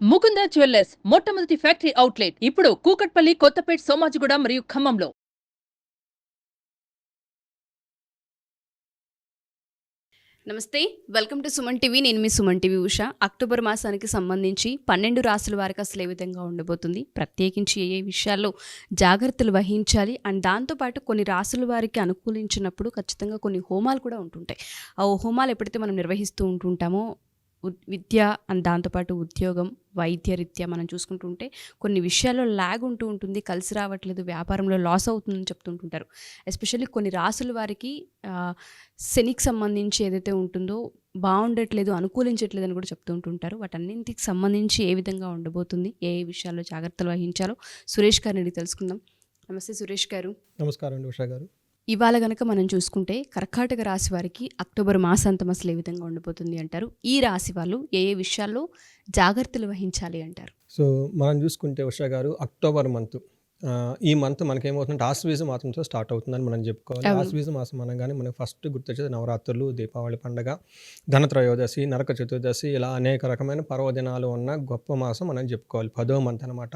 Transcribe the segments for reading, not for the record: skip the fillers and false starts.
Mukunda jewellers మొట్టమొదటి factory outlet ఇప్పుడు కూకట్పల్లి, కొత్తపేట్, సోమాజిగూడ మరియు ఖమ్మంలో. నమస్తే, వెల్కమ్ టు సుమన్ టీవీ. నేను మీ సుమన్ టీవీ ఉష. అక్టోబర్ మాసానికి సంబంధించి 12 రాసుల వారికి అసలు ఏ విధంగా ఉండబోతుంది, ప్రత్యేకించి ఏ విషయాల్లో జాగ్రత్తలు వహించాలి అండ్ దాంతోపాటు కొన్ని రాసుల వారికి అనుకూలించినప్పుడు ఖచ్చితంగా కొన్ని హోమాలు కూడా ఉంటుంటాయి. ఆ హోమాలు ఎప్పుడైతే మనం నిర్వహిస్తూ ఉంటుంటామో విద్య అండ్ దాంతోపాటు ఉద్యోగం, వైద్యరీత్యా మనం చూసుకుంటుంటే కొన్ని విషయాల్లో ల్యాగ్ ఉంటూ ఉంటుంది, కలిసి రావట్లేదు, వ్యాపారంలో లాస్ అవుతుందని చెప్తుంటుంటారు. ఎస్పెషల్లీ కొన్ని రాసుల వారికి శనికి సంబంధించి ఏదైతే ఉంటుందో బాగుండట్లేదు, అనుకూలించట్లేదు అని కూడా చెప్తూ ఉంటుంటారు. వాటన్నింటికి సంబంధించి ఏ విధంగా ఉండబోతుంది, ఏ విషయాల్లో జాగ్రత్తలు వహించాలో సురేష్ గారిని అడిగి తెలుసుకుందాం. నమస్తే సురేష్ గారు. నమస్కారం అండి ఉషా గారు. ఇవాళ గనక మనం చూసుకుంటే కర్కాటక రాశి వారికి అక్టోబర్ మాసాంతం అసలు ఏ విధంగా ఉండబోతుంది అంటారు? ఈ రాశి వాళ్ళు ఏ ఏ విషయాల్లో జాగ్రత్తలు వహించాలి అంటారు? సో మనం చూసుకుంటే ఉషా గారు, అక్టోబర్ మంత్, ఈ మంత్ మనకేమవుతుందంటే ఆశ్వీజ మాసంతో స్టార్ట్ అవుతుందని మనం చెప్పుకోవాలి. ఆశ్వీజ మాసం అనగానే మనకు ఫస్ట్ గుర్తొచ్చేది నవరాత్రులు, దీపావళి పండగ, ధనత్రయోదశి, నరక చతుర్దశి, ఇలా అనేక రకమైన పర్వదినాలు ఉన్న గొప్ప మాసం మనం చెప్పుకోవాలి. 10వ మంత్ అనమాట.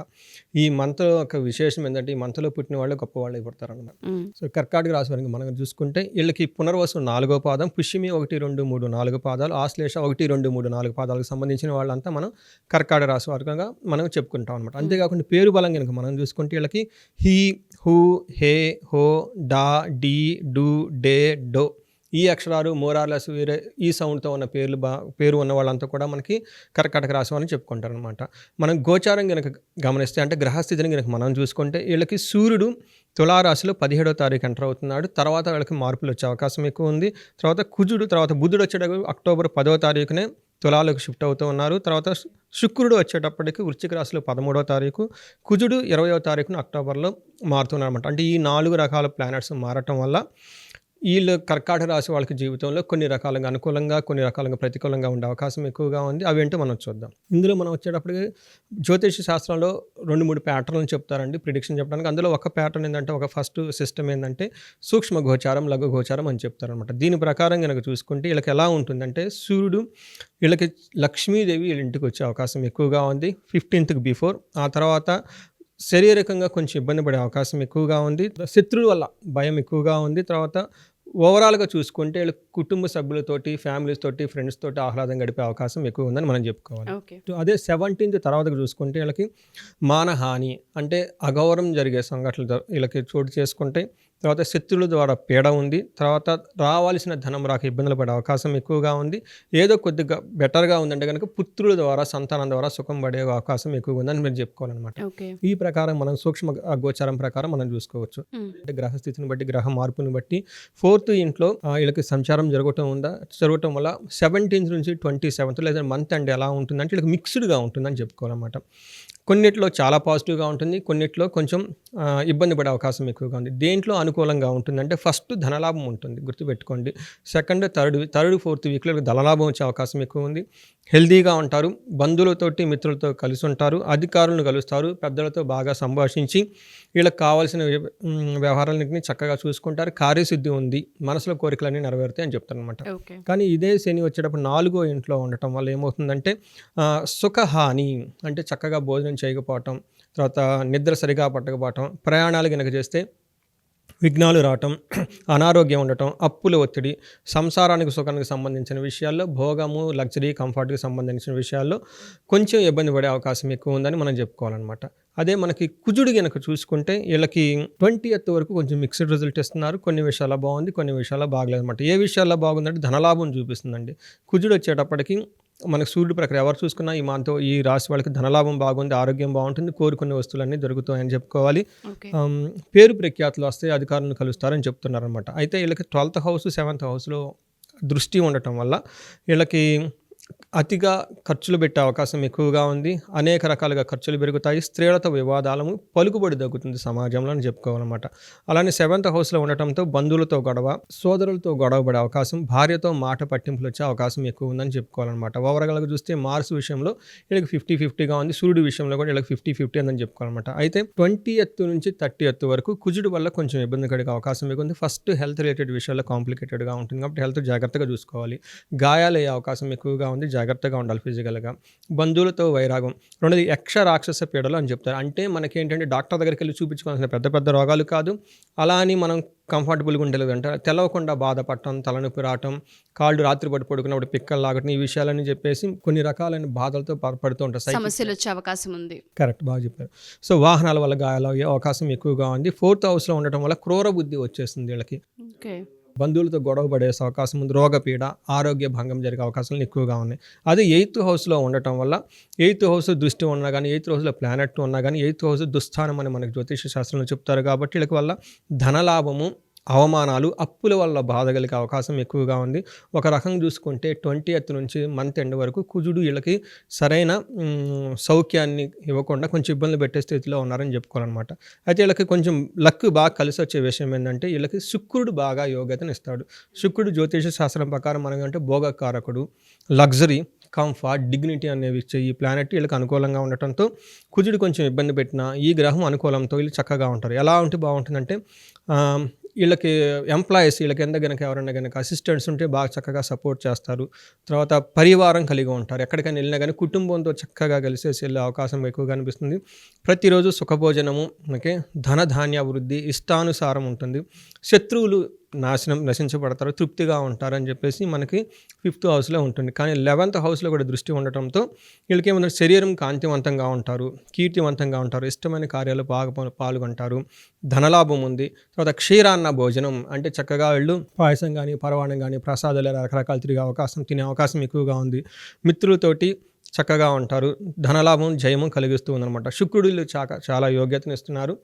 ఈ మంత్ ఒక విశేషం ఏంటంటే ఈ మంత్లో పుట్టిన వాళ్ళు గొప్ప వాళ్ళు అయిపోతారు అన్నమాట. సో కర్కాటక రాశి వారికి మనం చూసుకుంటే వీళ్ళకి పునర్వసు 4వ పాదం, పుష్యమి 1, 2, 3, 4 పాదాలు, ఆశ్లేష 1, 2, 3, 4 పాదాలకు సంబంధించిన వాళ్ళంతా మనం కర్కాటక రాశి వారిగా మనం చెప్పుకుంటాం అనమాట. అంతేకాకుండా పేరు బలం కనుక మనం చూసుకుంటే వీళ్ళకి హీ, హూ, హే, హో, డా, డీ, డు, డే, డో, ఈ అక్షరాలు మోరార్లెస్ వేరే ఈ సౌండ్తో ఉన్న పేరు ఉన్న వాళ్ళంతా కూడా మనకి కర్కాటక రాశి వాళ్ళని చెప్పుకుంటారు అనమాట. మనం గోచారం కనుక గమనిస్తే అంటే గ్రహస్థితిని కనుక మనం చూసుకుంటే వీళ్ళకి సూర్యుడు తులారాశిలో 17వ తారీఖు ఎంటర్ అవుతున్నాడు. తర్వాత వీళ్ళకి మార్పులు వచ్చే అవకాశం ఎక్కువ ఉంది. తర్వాత కుజుడు, తర్వాత బుధుడు వచ్చేటప్పుడు అక్టోబర్ 10వ తారీఖునే తులాలకు షిఫ్ట్ అవుతూ ఉన్నారు. తర్వాత శుక్రుడు వచ్చేటప్పటికి వృశ్చిక రాశిలో 13వ తారీఖు, కుజుడు 20వ తారీఖున అక్టోబర్లో మారుతున్నారు అనమాట. అంటే ఈ 4 రకాల ప్లానెట్స్ మారటం వల్ల వీళ్ళు కర్కాటక రాశి వాళ్ళకి జీవితంలో కొన్ని రకాలుగా అనుకూలంగా, కొన్ని రకాలుగా ప్రతికూలంగా ఉండే అవకాశం ఎక్కువగా ఉంది. అవేంటో మనం చూద్దాం. ఇందులో మనం వచ్చేటప్పటికి జ్యోతిష శాస్త్రంలో 2-3 ప్యాటర్న్లు చెప్తారండి ప్రిడిక్షన్ చెప్పడానికి. అందులో ఒక ప్యాటర్న్ ఏంటంటే, ఒక ఫస్ట్ సిస్టమ్ ఏంటంటే సూక్ష్మ గోచారం, లఘు గోచారం అని చెప్తారనమాట. దీని ప్రకారం కనుక చూసుకుంటే వీళ్ళకి ఎలా ఉంటుందంటే, సూర్యుడు వీళ్ళకి లక్ష్మీదేవి వీళ్ళ ఇంటికి వచ్చే అవకాశం ఎక్కువగా ఉంది 15th బిఫోర్. ఆ తర్వాత శారీరకంగా కొంచెం ఇబ్బంది పడే అవకాశం ఎక్కువగా ఉంది. శత్రువుల వల్ల భయం ఎక్కువగా ఉంది. తర్వాత ఓవరాల్గా చూసుకుంటే వీళ్ళ కుటుంబ సభ్యులతోటి, ఫ్యామిలీస్ తోటి, ఫ్రెండ్స్ తోటి ఆహ్లాదం గడిపే అవకాశం ఎక్కువ ఉందని మనం చెప్పుకోవాలి. అదే 17th తర్వాత చూసుకుంటే వీళ్ళకి మానహాని అంటే అగౌరవం జరిగే సంఘటనలు వీళ్ళకి చోటు చేసుకుంటే, తర్వాత శత్రువుల ద్వారా పీడ ఉంది. తర్వాత రావాల్సిన ధనం రాక ఇబ్బందులు పడే అవకాశం ఎక్కువగా ఉంది. ఏదో కొద్దిగా బెటర్గా ఉందంటే కనుక పుత్రుల ద్వారా, సంతానం ద్వారా సుఖం పడే అవకాశం ఎక్కువగా ఉందని మీరు చెప్పుకోవాలన్నమాట. ఈ ప్రకారం మనం సూక్ష్మ గోచారం ప్రకారం మనం చూసుకోవచ్చు. అంటే గ్రహస్థితిని బట్టి, గ్రహ మార్పుని బట్టి 4th ఇంట్లో వీళ్ళకి సంచారం జరగటం వల్ల 17th నుంచి 27th లేదా మంత్ అండ్ ఎలా ఉంటుందంటే వీళ్ళకి మిక్స్డ్గా ఉంటుందని చెప్పుకోవాలన్నమాట. కొన్నిట్లో చాలా పాజిటివ్గా ఉంటుంది, కొన్నిట్లో కొంచెం ఇబ్బంది పడే అవకాశం ఎక్కువగా ఉంది. దేంట్లో అనుకూలంగా ఉంటుందంటే ఫస్ట్ ధనలాభం ఉంటుంది, గుర్తుపెట్టుకోండి. సెకండ్, థర్డ్, 4th వీక్లో ధనలాభం వచ్చే అవకాశం ఎక్కువ ఉంది. హెల్దీగా ఉంటారు, బంధువులతోటి, మిత్రులతో కలిసి ఉంటారు, అధికారులను కలుస్తారు, పెద్దలతో బాగా సంభాషించి వీళ్ళకి కావాల్సిన వ్యవహారాలన్నింటినీ చక్కగా చూసుకుంటారు. కార్యసిద్ధి ఉంది, మనసులో కోరికలన్నీ నెరవేరుతాయి అని చెప్తారు అనమాట. కానీ ఇదే శని వచ్చేటప్పుడు 4వ ఇంట్లో ఉండటం వల్ల ఏమవుతుందంటే సుఖహాని అంటే చక్కగా భోజనం చేయకపోవటం, తర్వాత నిద్ర సరిగా పట్టకపోవటం, ప్రయాణాలు కనుక చేస్తే విఘ్నాలు రావటం, అనారోగ్యం ఉండటం, అప్పుల ఒత్తిడి, సంసారానికి సుఖానికి సంబంధించిన విషయాల్లో, భోగము, లగ్జరీ, కంఫర్ట్కి సంబంధించిన విషయాల్లో కొంచెం ఇబ్బంది పడే అవకాశం ఎక్కువ ఉందని మనం చెప్పుకోవాలన్నమాట. అదే మనకి కుజుడు కనుక చూసుకుంటే వీళ్ళకి 20th వరకు కొంచెం మిక్స్డ్ రిజల్ట్ ఇస్తున్నారు. కొన్ని విషయాల్లో బాగుంది, కొన్ని విషయాల్లో బాగలేదు అనమాట. ఏ విషయాల్లో బాగుందంటే ధనలాభం చూపిస్తుందండి. కుజుడు వచ్చేటప్పటికి మనకు సూర్యుడు ప్రకారం ఎవరు చూసుకున్నా ఈ రాశి వాళ్ళకి ధనలాభం బాగుంది, ఆరోగ్యం బాగుంటుంది, కోరుకునే వస్తువులన్నీ దొరుకుతాయని చెప్పుకోవాలి. పేరు ప్రఖ్యాతులు వస్తాయి, అధికారులను కలుస్తారని చెప్తున్నారు అనమాట. అయితే వీళ్ళకి 12th హౌస్, 7th హౌస్లో దృష్టి ఉండటం వల్ల వీళ్ళకి అతిగా ఖర్చులు పెట్టే అవకాశం ఎక్కువగా ఉంది. అనేక రకాలుగా ఖర్చులు పెరుగుతాయి. స్త్రీలతో వివాదాలను, పలుకుబడి తగ్గుతుంది సమాజంలో అని చెప్పుకోవాలన్నమాట. అలానే 7th హౌస్లో ఉండటంతో బంధువులతో గొడవ, సోదరులతో గొడవ పడే అవకాశం, భార్యతో మాట పట్టింపులు వచ్చే అవకాశం ఎక్కువ ఉందని చెప్పుకోవాలన్నమాట. ఓవరాల్గా చూస్తే మార్స్ విషయంలో వీళ్ళకి 50-50గా ఉంది, సూర్యుడి విషయంలో కూడా వీళ్ళకి 50-50 అని చెప్పుకోవాలన్నమాట. అయితే 20th నుంచి 30th వరకు కుజుడు వల్ల కొంచెం ఇబ్బంది కలిగే అవకాశం ఎక్కువ ఉంది. ఫస్ట్ హెల్త్ రిలేటెడ్ విషయాల్లో కాంప్లికేటెడ్గా ఉంటుంది కాబట్టి హెల్త్ జాగ్రత్తగా చూసుకోవాలి. గాయాలు అయ్యే అవకాశం ఎక్కువగా ఉంది, జాగ్రత్తగా ఉండాలి ఫిజికల్గా. బంధువులతో వైరాగం. రెండోది యక్ష రాక్షస పీడలు అని చెప్తారు. అంటే మనకేంటంటే డాక్టర్ దగ్గరికి వెళ్ళి చూపించుకోవాల్సిన పెద్ద పెద్ద రోగాలు కాదు, అలా అని మనం కంఫర్టబుల్గా ఉండలేదు అంటే తెలవకుండా బాధపడటం, తలనొప్పి రావటం, కాళ్ళు రాత్రిపూట పడుకున్నప్పుడు పిక్కలు లాగటం, ఈ విషయాలని చెప్పేసి కొన్ని రకాలైన బాధలతో పడుతూ ఉంటారు. సమస్యలు వచ్చే అవకాశం ఉంది. కరెక్ట్, బాగా చెప్పారు. సో వాహనాల వల్ల గాయాలు అయ్యే అవకాశం ఎక్కువగా ఉంది. 4th హౌస్లో ఉండటం వల్ల క్రూర బుద్ధి వచ్చేస్తుంది వీళ్ళకి. ఓకే. బంధువులతో గొడవ పడే అవకాశం ఉంది. రోగపీడ, ఆరోగ్య భంగం జరిగే అవకాశాలు ఎక్కువగా ఉన్నాయి. అదే 8th హౌస్లో ఉండటం వల్ల 8th హౌస్ దృష్టి ఉన్నా కానీ, 8th హౌస్లో ప్లానెట్ ఉన్నా కానీ, 8th హౌస్ దుస్థానం అని మనకు జ్యోతిష శాస్త్రంలో చెప్తారు. కాబట్టి వీళ్ళకి వల్ల ధనలాభము, అవమానాలు, అప్పుల వల్ల బాధ కలిగే అవకాశం ఎక్కువగా ఉంది. ఒక రకంగా చూసుకుంటే 20th నుంచి మంత్ ఎండ్ వరకు కుజుడు వీళ్ళకి సరైన సౌఖ్యాన్ని ఇవ్వకుండా కొంచెం ఇబ్బందులు పెట్టే స్థితిలో ఉన్నారని చెప్పుకోవాలన్నమాట. అయితే వీళ్ళకి కొంచెం లక్ బాగా కలిసి వచ్చే విషయం ఏంటంటే వీళ్ళకి శుక్రుడు బాగా యోగ్యతను ఇస్తాడు. శుక్రుడు జ్యోతిష శాస్త్రం ప్రకారం మనకంటే భోగకారకుడు, లగ్జరీ, కంఫర్ట్, డిగ్నిటీ అనేవి ఇచ్చే ఈ ప్లానెట్ వీళ్ళకి అనుకూలంగా ఉండటంతో కుజుడు కొంచెం ఇబ్బంది పెట్టినా ఈ గ్రహం అనుకూలంతో వీళ్ళు చక్కగా ఉంటారు. ఎలా ఉంటే బాగుంటుందంటే వీళ్ళకి ఎంప్లాయీస్, వీళ్ళకి గనక ఎవరైనా కనుక అసిస్టెంట్స్ ఉంటే బాగా చక్కగా సపోర్ట్ చేస్తారు. తర్వాత పరివారం కలిగి ఉంటారు. ఎక్కడికైనా వెళ్ళినా కానీ కుటుంబంతో చక్కగా కలిసేసి వెళ్ళే అవకాశం ఎక్కువగా అనిపిస్తుంది. ప్రతిరోజు సుఖభోజనము, ఓకే, ధనధాన్య వృద్ధి, ఇష్టానుసారం ఉంటుంది. శత్రువులు నశించబడతారు, తృప్తిగా ఉంటారు అని చెప్పేసి మనకి 5th హౌస్లో ఉంటుంది. కానీ 11th హౌస్లో కూడా దృష్టి ఉండటంతో వీళ్ళకి ఏమన్నా శరీరం కాంతివంతంగా ఉంటారు, కీర్తివంతంగా ఉంటారు, ఇష్టమైన కార్యాలు బాగా పాల్గొంటారు, ధనలాభం ఉంది. తర్వాత క్షీరాన్న భోజనం అంటే చక్కగా వీళ్ళు పాయసం కానీ, పరవాణం కానీ, ప్రసాదాలు రకరకాలు తిరిగే అవకాశం, తినే అవకాశం ఎక్కువగా ఉంది. మిత్రులతోటి చక్కగా ఉంటారు, ధనలాభం, జయము కలిగిస్తూ ఉందన్నమాట. శుక్రుడు చాలా యోగ్యతను ఇస్తున్నారు.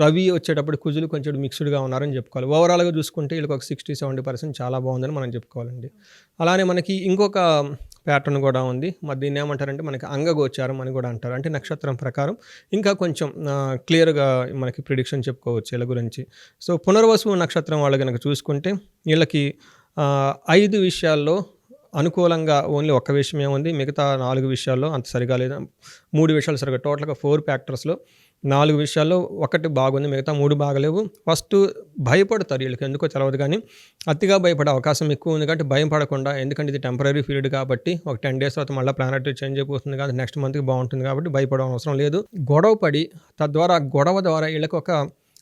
రవి వచ్చేటప్పుడు కుజులు కొంచెం మిక్స్డ్గా ఉన్నారని చెప్పుకోవాలి. ఓవరాల్గా చూసుకుంటే వీళ్ళకి ఒక 60-70% చాలా బాగుందని మనం చెప్పుకోవాలండి. అలానే మనకి ఇంకొక ప్యాటర్న్ కూడా ఉంది. మరి దీన్ని ఏమంటారంటే మనకి అంగగోచారం అని కూడా అంటారు. అంటే నక్షత్రం ప్రకారం ఇంకా కొంచెం క్లియర్గా మనకి ప్రిడిక్షన్ చెప్పుకోవచ్చు వీళ్ళ గురించి. సో పునర్వసు నక్షత్రం వాళ్ళు కనుక చూసుకుంటే వీళ్ళకి 5 విషయాల్లో అనుకూలంగా ఓన్లీ ఒక్క విషయం ఏముంది, మిగతా 4 విషయాల్లో అంత సరిగా లేదు. 3 విషయాలు సరిగా, టోటల్గా 4 ఫ్యాక్టర్స్లో 4 విషయాల్లో ఒకటి బాగుంది, మిగతా 3 బాగలేవు. ఫస్ట్ భయపడతారు, వీళ్ళకి ఎందుకో తెలవదు కానీ అతిగా భయపడే అవకాశం ఎక్కువ ఉంది. కాబట్టి భయం పడకుండా, ఎందుకంటే ఇది టెంపరీ పీరియడ్ కాబట్టి ఒక 10 days తర్వాత మళ్ళీ ప్లానెట్ చేంజ్ అయిపోతుంది కాబట్టి నెక్స్ట్ మంత్కి బాగుంటుంది కాబట్టి భయపడే అవసరం లేదు. గొడవ పడి తద్వారా గొడవ ద్వారా వీళ్ళకి ఒక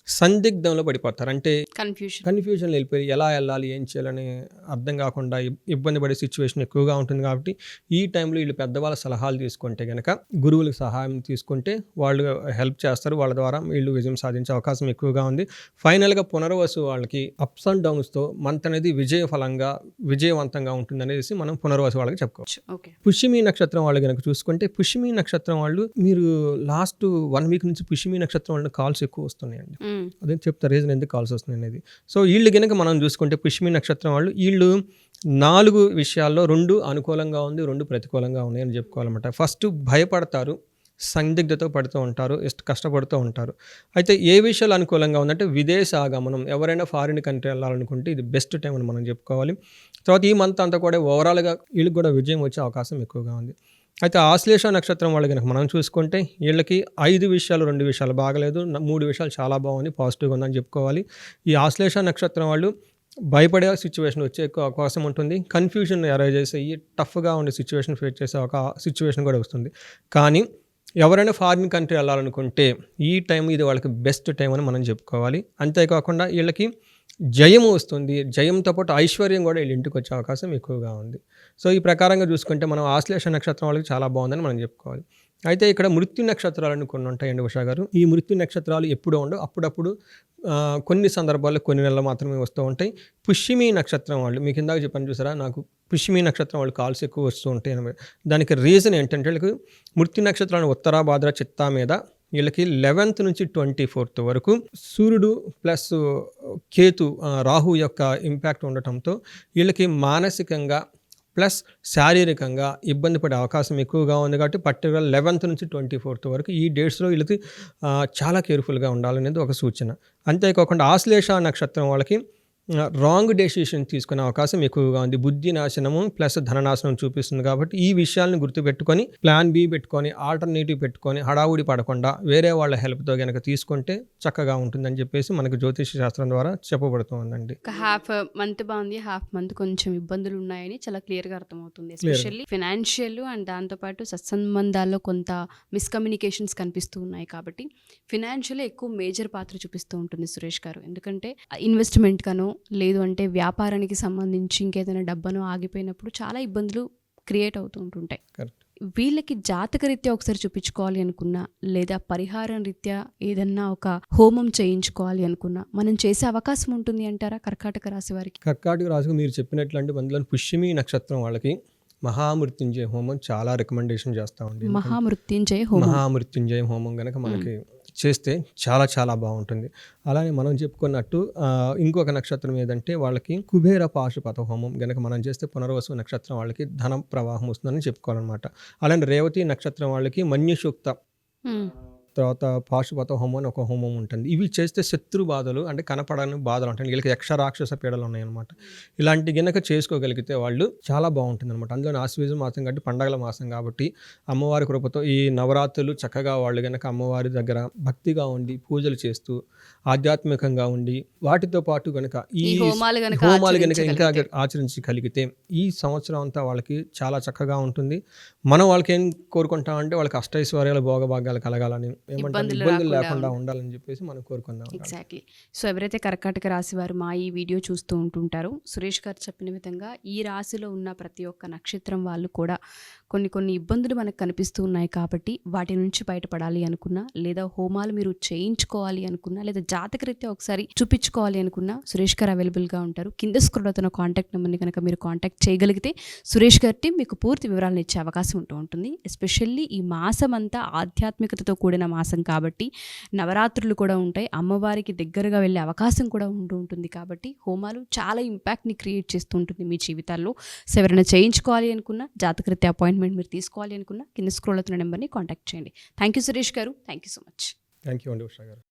సందిగ్ధంలో పడిపోతారు. అంటే కన్ఫ్యూజన్లో వెళ్ళిపోయి ఎలా వెళ్ళాలి, ఏం చేయాలని అర్థం కాకుండా ఇబ్బంది పడే సిచ్యువేషన్ ఎక్కువగా ఉంటుంది. కాబట్టి ఈ టైంలో వీళ్ళు పెద్దవాళ్ళ సలహాలు తీసుకుంటే కనుక, గురువులకు సహాయం తీసుకుంటే వాళ్ళు హెల్ప్ చేస్తారు. వాళ్ళ ద్వారా వీళ్ళు విజయం సాధించే అవకాశం ఎక్కువగా ఉంది. ఫైనల్గా పునర్వసు వాళ్ళకి అప్స్ అండ్ డౌన్స్తో మంత్ అనేది విజయవంతంగా ఉంటుంది అనేసి మనం పునర్వసు వాళ్ళకి చెప్పుకోవచ్చు. పుష్యమి నక్షత్రం వాళ్ళు కనుక చూసుకుంటే, పుష్యమి నక్షత్రం వాళ్ళు మీరు లాస్ట్ 1 week నుంచి పుష్యమి నక్షత్రం వాళ్ళకి కాల్స్ ఎక్కువ వస్తున్నాయండి. అదే చెప్తారు రీజన్ ఎందుకు కాల్స్ వస్తుంది అనేది. సో వీళ్ళు కనుక మనం చూసుకుంటే పుష్యమి నక్షత్రం వాళ్ళు 4 విషయాల్లో 2 అనుకూలంగా ఉంది, 2 ప్రతికూలంగా ఉన్నాయి అని చెప్పుకోవాలన్నమాట. ఫస్ట్ భయపడతారు, సందిగ్ధతో పడుతూ ఉంటారు, కష్టపడుతూ ఉంటారు. అయితే ఏ విషయాలు అనుకూలంగా ఉందంటే విదేశాగమనం, ఎవరైనా ఫారిన్ కంట్రీ వెళ్ళాలనుకుంటే ఇది బెస్ట్ టైం అని మనం చెప్పుకోవాలి. తర్వాత ఈ మంత్ అంతా కూడా ఓవరాల్గా వీళ్ళకి కూడా విజయం వచ్చే అవకాశం ఎక్కువగా ఉంది. అయితే ఆశ్లేష నక్షత్రం వాళ్ళు కనుక మనం చూసుకుంటే వీళ్ళకి 5 విషయాలు 2 విషయాలు బాగలేదు, 3 విషయాలు చాలా బాగుంది, పాజిటివ్గా ఉందని చెప్పుకోవాలి. ఈ ఆశ్లేష నక్షత్రం వాళ్ళు భయపడే సిచ్యువేషన్ వచ్చే ఎక్కువ అవకాశం ఉంటుంది. కన్ఫ్యూజన్ అరైజ్ అయ్యి టఫ్గా ఉండే సిచ్యువేషన్ ఫేస్ చేసే ఒక సిచ్యువేషన్ కూడా వస్తుంది. కానీ ఎవరైనా ఫారిన్ కంట్రీ వెళ్ళాలనుకుంటే ఈ టైం ఇది వాళ్ళకి బెస్ట్ టైం అని మనం చెప్పుకోవాలి. అంతేకాకుండా వీళ్ళకి జయము వస్తుంది, జయంతో పాటు ఐశ్వర్యం కూడా వీళ్ళ ఇంటికి వచ్చే అవకాశం ఎక్కువగా ఉంది. సో ఈ ప్రకారంగా చూసుకుంటే మనం ఆశ్లేష నక్షత్రం వాళ్ళకి చాలా బాగుందని మనం చెప్పుకోవాలి. అయితే ఇక్కడ మృత్యు నక్షత్రాలను కొన్ని ఉంటాయండి ఉషా గారు. ఈ మృత్యు నక్షత్రాలు ఎప్పుడూ ఉండవు, అప్పుడప్పుడు కొన్ని సందర్భాల్లో కొన్ని నెలలు మాత్రమే వస్తూ ఉంటాయి. పుష్యమి నక్షత్రం వాళ్ళు మీకు ఇందాక చెప్పాను చూసారా, నాకు పుష్యమి నక్షత్రం వాళ్ళు కాల్స్ ఎక్కువ వస్తూ ఉంటాయి అనమాట. దానికి రీజన్ ఏంటంటే వీళ్ళకి మృత్యు నక్షత్రాలను ఉత్తర భాద్ర చిత్తా మీద వీళ్ళకి 11th నుంచి 24th వరకు సూర్యుడు ప్లస్ కేతు రాహు యొక్క ఇంపాక్ట్ ఉండటంతో వీళ్ళకి మానసికంగా ప్లస్ శారీరకంగా ఇబ్బంది పడే అవకాశం ఎక్కువగా ఉంది. కాబట్టి పర్టికులర్ 11th నుంచి 24th వరకు ఈ డేట్స్లో వీళ్ళకి చాలా కేర్ఫుల్గా ఉండాలనేది ఒక సూచన. అంతేకాకుండా ఆశ్లేష నక్షత్రం వాళ్ళకి రాంగ్ డెసిషన్ తీసుకునే అవకాశం ఎక్కువగా ఉంది. బుద్ధి నాశనము ప్లస్ ధననాశనం చూపిస్తుంది కాబట్టి ఈ విషయాలను గుర్తుపెట్టుకొని ప్లాన్ బి పెట్టుకొని ఆల్టర్నేటివ్ పెట్టుకొని హడావుడి పడకుండా వేరే వాళ్ళ హెల్ప్తో కనుక తీసుకుంటే చక్కగా ఉంటుందని చెప్పేసి మనకు జ్యోతిష శాస్త్రం ద్వారా చెప్పబడుతుందండి. ఒక హాఫ్ మంత్ బాగుంది, హాఫ్ మంత్ కొంచెం ఇబ్బందులు ఉన్నాయని చాలా క్లియర్గా అర్థమవుతుంది. ఎస్పెషల్లీ ఫినాన్షియల్ అండ్ దాంతోపాటు సత్సంబంధాల్లో కొంత మిస్కమ్యూనికేషన్స్ కనిపిస్తూ ఉన్నాయి కాబట్టి ఫినాన్షియల్ ఎక్కువ మేజర్ పాత్ర చూపిస్తూ ఉంటుంది సురేష్ గారు. ఎందుకంటే ఇన్వెస్ట్మెంట్ గానో లేదు అంటే వ్యాపారానికి సంబంధించి ఇంకేదైనా డబ్బనో ఆగిపోయినప్పుడు చాలా ఇబ్బందులు క్రియేట్ అవుతూ ఉంటుంటాయి. కరెక్ట్. వీళ్ళకి జాతక రీత్యా ఒకసారి చూపించుకోవాలి అనుకున్నా లేదా పరిహారం రీత్యా ఏదన్నా ఒక హోమం చేయించుకోవాలి అనుకున్నా మనం చేసే అవకాశం ఉంటుంది అంటారా కర్కాటక రాశి వారికి? కర్కాటక రాశికి మీరు చెప్పినట్లు అంటే అందులో పుష్యమి నక్షత్రం వాళ్ళకి మహామృత్యుంజయ హోమం చాలా రికమెండేషన్ చేస్తామండి. మహామృత్యుంజయ హోమం కనుక మనకి చేస్తే చాలా చాలా బాగుంటుంది. అలానే మనం చెప్పుకున్నట్టు ఇంకొక నక్షత్రం ఏదంటే వాళ్ళకి కుబేర పాశుపత హోమం కనుక మనం చేస్తే పునర్వసు నక్షత్రం వాళ్ళకి ధనం ప్రవాహం వస్తుందని చెప్పుకోవాలన్నమాట. అలానే రేవతి నక్షత్రం వాళ్ళకి మన్యుసూక్త తర్వాత పాశుపత హోమం అని ఒక హోమం ఉంటుంది. ఇవి చేస్తే శత్రు బాధలు అంటే కనపడని బాధలు ఉంటాయి, వీళ్ళకి యక్ష రాక్షస పీడలు ఉన్నాయన్నమాట. ఇలాంటి గినక చేసుకోగలిగితే వాళ్ళు చాలా బాగుంటుంది అనమాట. అందులో ఆశ్వీజ మాసం కాబట్టి పండగల మాసం కాబట్టి అమ్మవారి కృపతో ఈ నవరాత్రులు చక్కగా వాళ్ళు గనక అమ్మవారి దగ్గర భక్తిగా ఉండి పూజలు చేస్తూ ఆధ్యాత్మికంగా ఉండి వాటితో పాటు గనక ఈ హోమాలు గనక ఇంకా ఆచరించగలిగితే ఈ సంవత్సరం అంతా వాళ్ళకి చాలా చక్కగా ఉంటుంది. మనం వాళ్ళకి ఏం కోరుకుంటామంటే వాళ్ళకి అష్టైశ్వర్యాలు భోగభాగ్యాలు కలగాలని ఇబ్బందులు లేకుండా ఉండాలని చెప్పేసి మనం కోరుకుందాం. ఎగ్జాక్ట్లీ. సో ఎవరైతే కర్కాటక రాశి వారు మా ఈ వీడియో చూస్తూ ఉంటుంటారో సురేష్ గారు చెప్పిన విధంగా ఈ రాశిలో ఉన్న ప్రతి ఒక్క నక్షత్రం వాళ్ళు కూడా కొన్ని ఇబ్బందులు మనకు కనిపిస్తూ ఉన్నాయి కాబట్టి వాటి నుంచి బయటపడాలి అనుకున్నా లేదా హోమాలు మీరు చేయించుకోవాలి అనుకున్నా లేదా జాతకరీత్యా ఒకసారి చూపించుకోవాలి అనుకున్నా సురేష్ గారు అవైలబుల్గా ఉంటారు. కింద స్క్రోల్ అవుతున్న కాంటాక్ట్ నెంబర్ని కనుక మీరు కాంటాక్ట్ చేయగలిగితే సురేష్ గారి మీకు పూర్తి వివరాలను ఇచ్చే అవకాశం ఉంటుంది. ఎస్పెషల్లీ ఈ మాసం అంతా ఆధ్యాత్మికతతో కూడిన మాసం కాబట్టి నవరాత్రులు కూడా ఉంటాయి, అమ్మవారికి దగ్గరగా వెళ్ళే అవకాశం కూడా ఉంటుంది కాబట్టి హోమాలు చాలా ఇంపాక్ట్ని క్రియేట్ చేస్తూ ఉంటుంది మీ జీవితాల్లో. సో ఎవరైనా చేయించుకోవాలి అనుకున్నా జాతకరీత్యా అపాయింట్మెంట్ మీరు తీసుకోవాలి అనుకున్నా కింద స్క్రోల్ అవుతున్న నెంబర్ని కాంటాక్ట్ చేయండి. థ్యాంక్ యూ సురేష్ గారు, thank you so much. Thank you అండి ఉషా గారు.